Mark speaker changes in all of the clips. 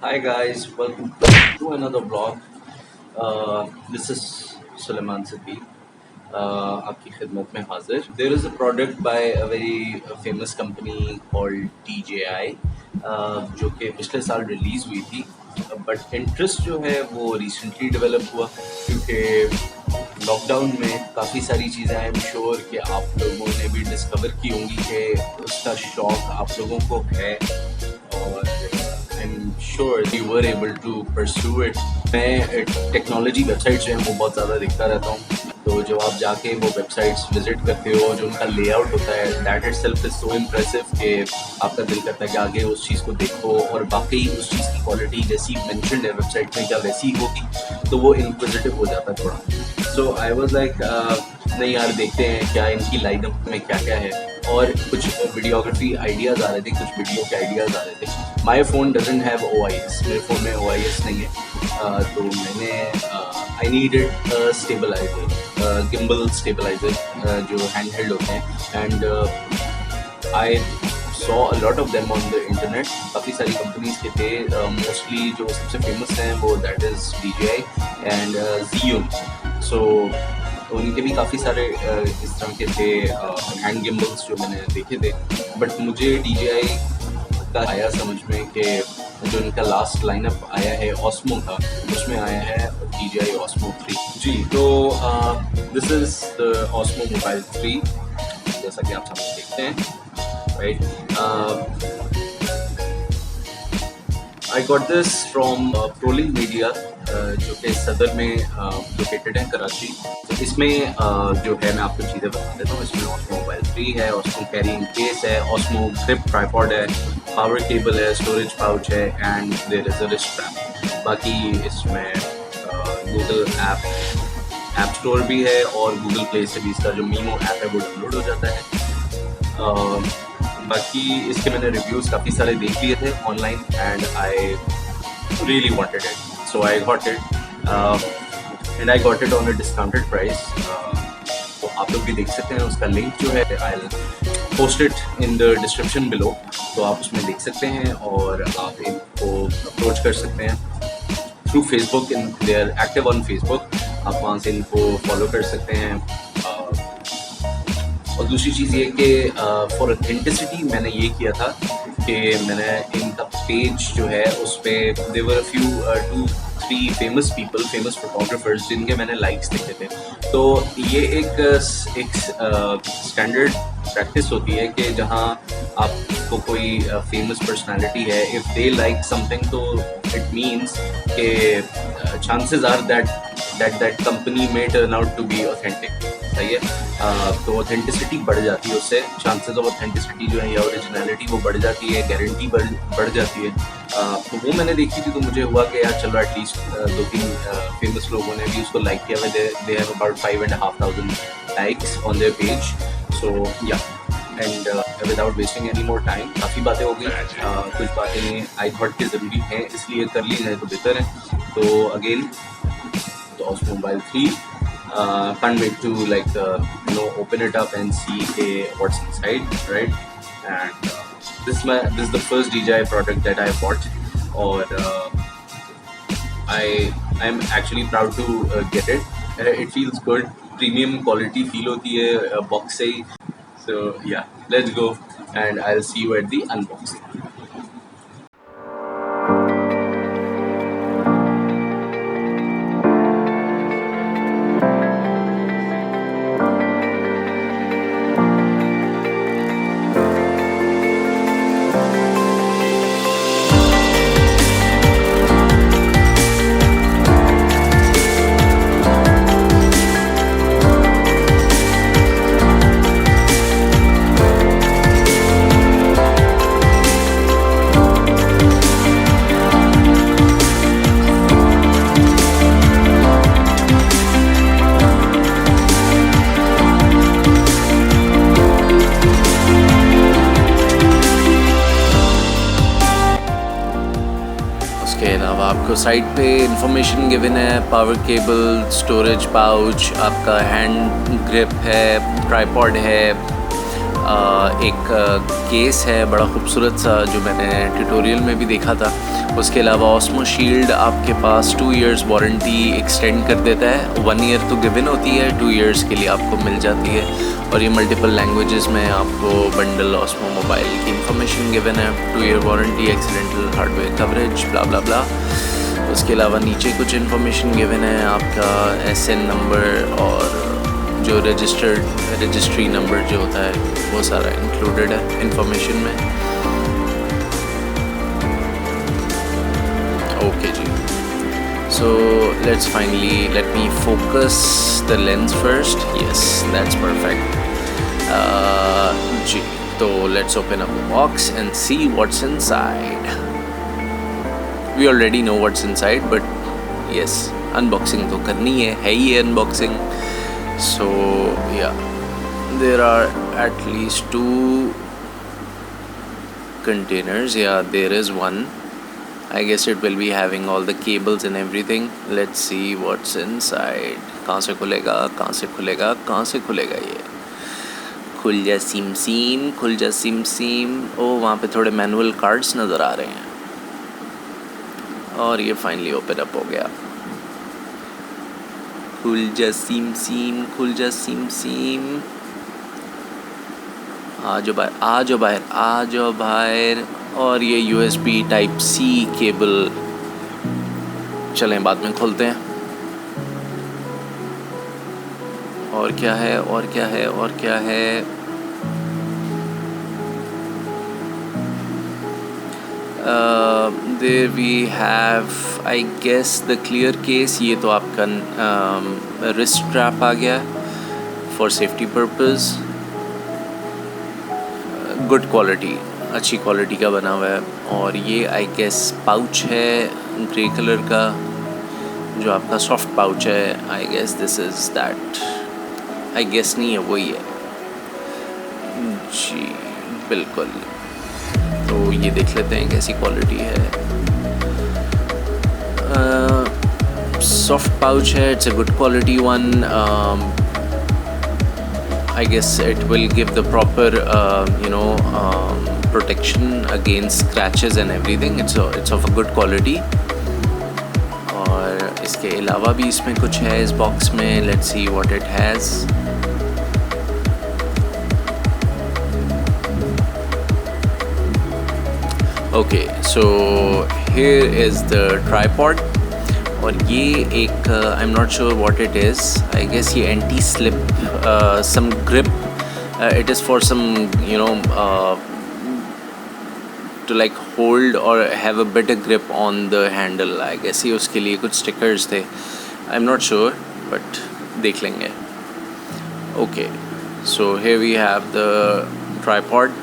Speaker 1: Hi guys, welcome to another vlog. This is Suleiman Siddiq. आपकी खिदमत में हाजिर. There is a product by a very famous company called DJI, जो कि पिछले साल रिलीज़ हुई थी. बट इंटरेस्ट जो है वो रिसेंटली डेवलप हुआ क्योंकि लॉकडाउन में काफ़ी सारी चीज़ें आई एम श्योर कि आप लोगों ने भी डिस्कवर की होंगी कि उसका शौक़ आप लोगों को है और I'm sure you were able to pursue it. मैं टेक्नोलॉजी वेबसाइट जो है वो बहुत ज़्यादा देखता रहता हूँ, तो जब आप जाके वो वेबसाइट्स विजिट करते हो, जो उनका लेआउट होता है, that itself is so impressive कि आपका दिल करता है कि आगे उस चीज़ को देखो और वाकई उस चीज़ की क्वालिटी जैसी मेंशन्ड है वेबसाइट में क्या वैसी होगी, तो वो इन्क्विजिटिव हो जाता है थोड़ा. सो आई वाज लाइक नहीं यार, देखते हैं क्या इनकी लाइनअप में क्या क्या है. और कुछ वीडियोग्राफी आइडियाज़ आ रहे थे, कुछ वीडियो के आइडियाज़ आ रहे थे. My phone doesn't have OIS, मेरे फ़ोन में OIS नहीं है, तो मैंने I needed stabiliser, gimbal stabiliser जो हैंड हेल्ड होते हैं. And I saw a lot of them on the internet. काफ़ी सारी कंपनीज़ के थे, मोस्टली जो सबसे फेमस हैं वो that is DJI and Zhiyun. सो उनके भी काफ़ी सारे इस तरह के थे हैंड गिम्बल्स जो मैंने देखे थे. बट मुझे DJI का आया समझ में कि जो इनका लास्ट लाइनअप आया है Osmo का, उसमें आया है DJI Osmo 3. जी, तो this is the Osmo Mobile 3, जैसा कि आप सब देखते हैं, right. I got this from Prolink Media, जो कि सदर में लोकेटेड है, कराची. तो इसमें जो है मैं आपको चीज़ें बता देता हूँ. इसमें Osmo Mobile 3 है, Osmo कैरिंग केस है, Osmo ग्रिप ट्राइपॉड है, पावर केबल है, स्टोरेज पाउच है and there is a wrist strap. बाकी इसमें गूगल ऐप स्टोर भी है और गूगल प्ले से भी इसका जो मीमो ऐप है वो डाउनलोड हो जाता है. बाकी इसके मैंने रिव्यूज़ काफ़ी सारे देख लिए थे online and I really wanted it, so I got it and I got it on a discounted price. तो आप लोग भी देख सकते हैं, उसका लिंक जो है I will post it in the description below, तो आप उसमें देख सकते हैं और आप इनको अप्रोच कर सकते हैं through Facebook. They are active on Facebook, आप वहाँ से इनको फॉलो कर सकते हैं. और दूसरी चीज़ ये कि फॉर ऑथेंटिसिटी मैंने ये किया था कि मैंने इनका पेज जो है उस पर there were few 2-3 famous people, famous photographers जिनके मैंने लाइक्स देखे थे. तो ये एक स्टैंडर्ड प्रैक्टिस होती है कि जहाँ आपको कोई फेमस पर्सनालिटी है, इफ़ दे लाइक समथिंग तो इट मीन्स कि chances are that company may turn out to be authentic. सही है. तो ऑथेंटिसिटी बढ़ जाती है, उससे चांसेस ऑफ ऑथेंटिसिटी जो है या ओरिजिनलिटी वो बढ़ जाती है, गारंटी बढ़ जाती है. तो वो मैंने देखी थी, तो मुझे हुआ कि यार चलो एटलीस्ट 2-3 फेमस लोगों ने भी उसको लाइक किया हुआ. They have about 5,500 likes on their page. So yeah and without wasting any more time, काफ़ी बातें हो गई. कुछ बातें आई थॉट की ज़रूरी हैं, इसलिए कर ली जाए तो बेहतर है. तो अगेन तो Osmo Mobile 3, can't wait to open it up and see what's inside, right? And this is the first DJI product that I bought, or I'm actually proud to get it. It feels good, premium quality feel hoti hai box se hi. So yeah, let's go and I'll see you at the unboxing. उसके अलावा आपको side पे information given है, power cable, storage pouch, आपका hand grip है, tripod है, एक case है बड़ा खूबसूरत सा जो मैंने ट्यूटोरियल में भी देखा था। उसके अलावा ऑस्मो शील्ड आपके पास 2 इयर्स वारंटी एक्सटेंड कर देता है। 1 ईयर तो गिवन होती है, 2 इयर्स के लिए आपको मिल जाती है। और ये मल्टीपल लैंग्वेजेस में आपको बंडल ऑस्मो मोबाइल की इंफॉर्मेशन गिवन है। 2 year warranty, accidental hardware coverage, blah blah blah. उसके अलावा नीचे कुछ इन्फॉर्मेशन गिवन है, आपका SN नंबर और जो रजिस्ट्री नंबर जो होता है वो सारा इंक्लूडेड है इंफॉर्मेशन में। ओके जी, so let me focus the lens first. Yes, that's perfect. जी, तो let's open up the box and see what's inside. We already know what's inside, but yes, unboxing तो करनी है ही है unboxing. So yeah, there are at least 2 containers. Yeah, there is one. I guess it will be having all the cables and everything. Let's see what's inside. कहाँ से खुलेगा, कहाँ से खुलेगा, कहाँ से खुलेगा ये? खुल जा सिम सिम, खुल जा सिम सिम। ओ, वहाँ पे थोड़े मैनुअल कार्ड्स नज़र आ रहे हैं। और ये फाइनली ओपन अप हो गया। खुल जा सिम सिम, खुल जा सिम सिम। आ जाओ बाहर, आ जाओ बाहर, आ जाओ बाहर। और ये USB टाइप C केबल, चलें बाद में खोलते हैं। और क्या है, और क्या है, और क्या है? There we have, I guess, the clear case. ये तो आपका wrist strap आ गया for safety purpose. Good quality, अच्छी क्वालिटी का बना हुआ है। और ये I guess पाउच है ग्रे कलर का, जो आपका सॉफ्ट पाउच है। I guess this is that. I guess नहीं है, वही है जी, बिल्कुल। तो ये देख लेते हैं कैसी क्वालिटी है। सॉफ्ट पाउच है, it's a good quality one. I guess it will give the proper protection against scratches and everything. It's of a good quality. और इसके अलावा भी इसमें कुछ है इस बॉक्स में। Let's see what it has. Okay, so here is the tripod. और ये एक I'm not sure what it is. I guess ये anti-slip, some grip. It is for some, to like hold or have a better grip on the handle. I guess ये उसके लिए कुछ stickers थे. I'm not sure, but देख लेंगे. Okay, so here we have the tripod.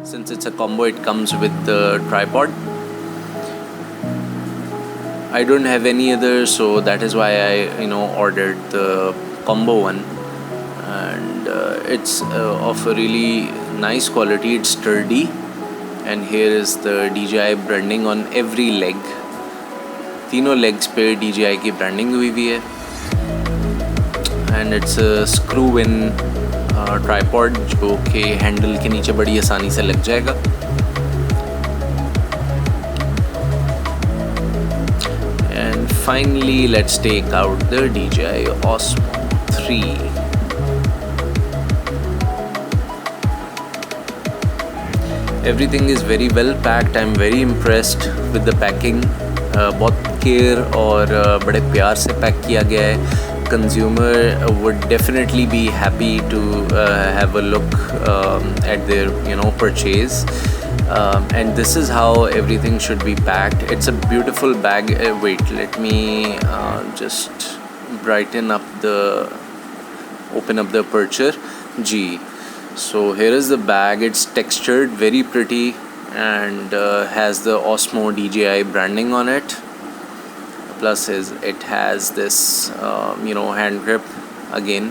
Speaker 1: Since it's a combo, it comes with the tripod. I don't have any other, so that is why I ordered the combo one. And it's of a really nice quality. It's sturdy, and here is the DJI branding on every leg. तीनों legs पे DJI की branding हुई हुई है। And it's a screw-in tripod जो कि handle के नीचे बड़ी आसानी से लग जाएगा। And finally let's take out the DJI Osmo 3। Everything is very well packed. I am very impressed with the packing. बहुत केयर और बड़े प्यार से पैक किया गया है। Consumer would definitely be happy to have a look at their purchase, and this is how everything should be packed. It's a beautiful bag. Wait, let me just open up the aperture. G. So here is the bag. It's textured, very pretty, and has the Osmo DJI branding on it. Plus it has this hand grip again,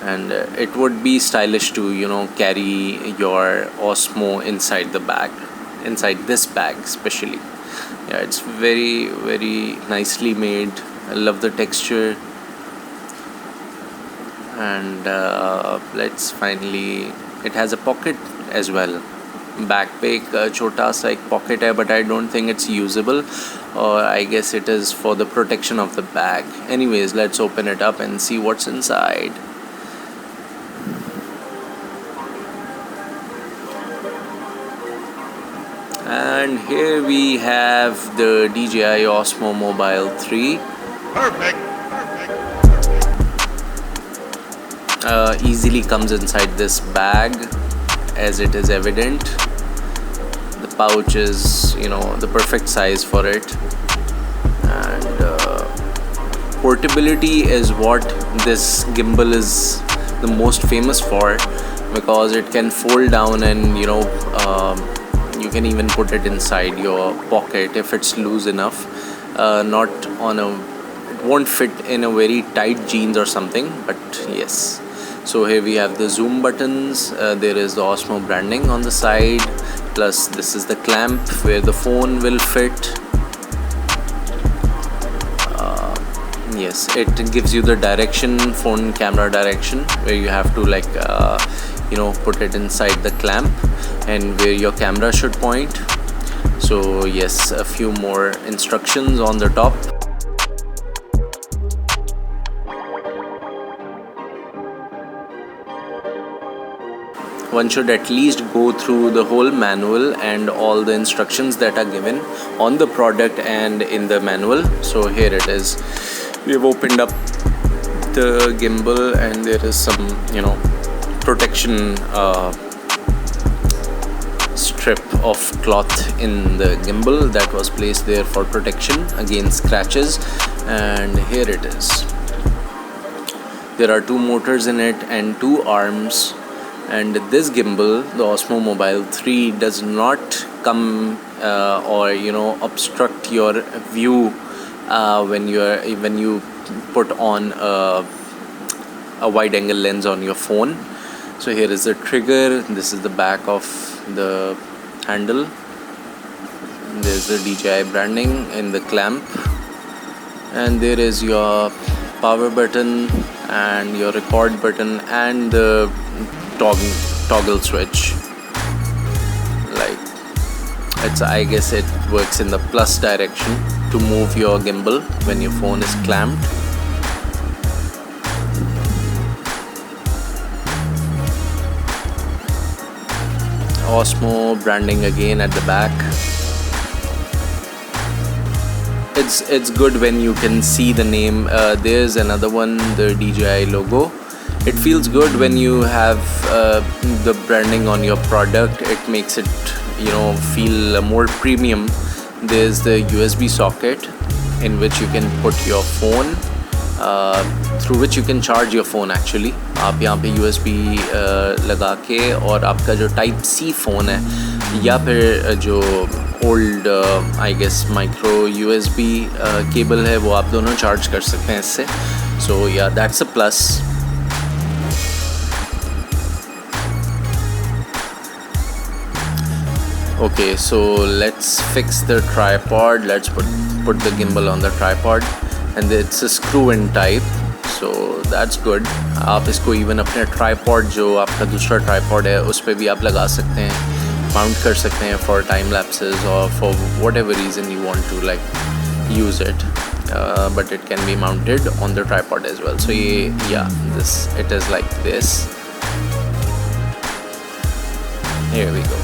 Speaker 2: and it would be stylish to carry your Osmo inside the bag, inside this bag especially. Yeah, it's very very nicely made. I love the texture. And let's finally, it has a pocket as well. Back पे एक छोटा सा एक pocket है, but I don't think it's usable, और I guess it is for the protection of the bag. Anyways, let's open it up and see what's inside. And here we have the DJI Osmo Mobile 3. Perfect. Easily comes inside this bag, as it is evident. The pouch is, the perfect size for it. And portability is what this gimbal is the most famous for, because it can fold down and you can even put it inside your pocket if it's loose enough. Not on a, it won't fit in a very tight jeans or something, but yes. So here we have the zoom buttons. There is the Osmo branding on the side, plus this is the clamp where the phone will fit. Yes, it gives you the direction, phone camera direction, where you have to put it inside the clamp and where your camera should point. So yes, a few more instructions on the top. One should at least go through the whole manual and all the instructions that are given on the product and in the manual. So here it is. We have opened up the gimbal and there is some protection strip of cloth in the gimbal that was placed there for protection against scratches. And here it is. There are 2 motors in it and 2 arms. And this gimbal, the Osmo Mobile 3, does not come or obstruct your view when you put on a wide angle lens on your phone. So here is the trigger. This is the back of the handle. There's the DJI branding in the clamp, and there is your power button and your record button and the toggle switch. I guess it works in the plus direction to move your gimbal when your phone is clamped. Osmo branding again at the back. It's good when you can see the name. There's another one, the DJI logo. It feels good when you have the branding on your product. It makes it feel more premium. There's the USB socket in which you can put your phone, through which you can charge your phone actually. आप यहाँ पे USB लगा के, और आपका जो type C phone है, या फिर जो old I guess micro USB cable है, वो आप दोनों चार्ज कर सकते हैं इससे. So yeah, that's a plus. Okay, so let's fix the tripod. Let's put the gimbal on the tripod, and it's a screw-in type, so that's good. आप इसको even अपने tripod, जो आपका दूसरा tripod है, उस पर भी आप लगा सकते हैं, mount कर सकते हैं for time lapses or for whatever reason you want to use it. But it can be mounted on the tripod as well. So it is like this. Here we go.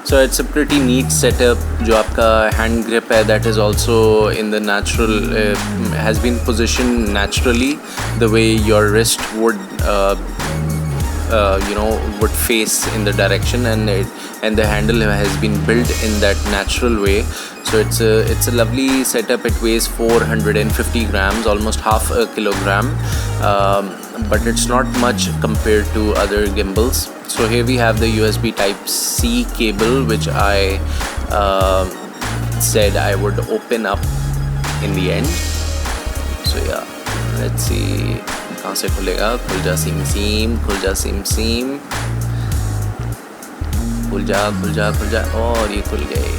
Speaker 2: So it's a pretty neat setup. जो आपका hand grip है, that is also in the natural, has been positioned naturally the way your wrist would would face in the direction, and the handle has been built in that natural way. So it's a lovely setup. It weighs 450 grams, almost half a kilogram, but it's not much compared to other gimbals. So here we have the USB Type C cable, which I said I would open up in the end. So yeah, let's see कहाँ से खुलेगा. खुल जा सीम सीम, खुल जा सीम सीम, खुल जा खुल जा खुल जा, और ये खुल गए.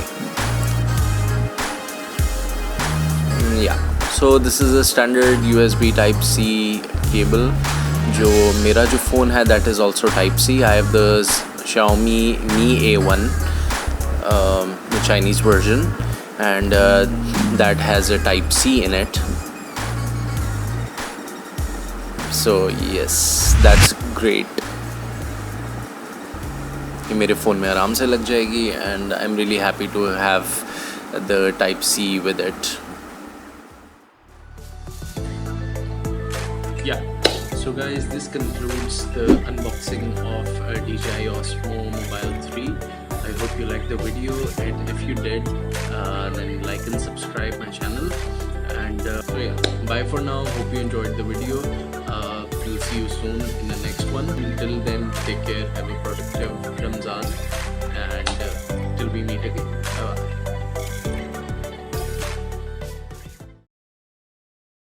Speaker 2: Yeah, so this is a standard USB Type C cable. जो मेरा जो फ़ोन है that is also Type C. I have the Xiaomi Mi A1, the Chinese version, and that has a Type C in it. So yes, that's great. ये मेरे phone में आराम से लग जाएगी, and I'm really happy to have the Type C with it. Yeah, so guys, this concludes the unboxing of DJI Osmo Mobile 3. I hope you liked the video, and if you did, then like and subscribe my channel. And so yeah, bye for now. Hope you enjoyed the video. We'll see you soon in the next one. Until then, take care, have a productive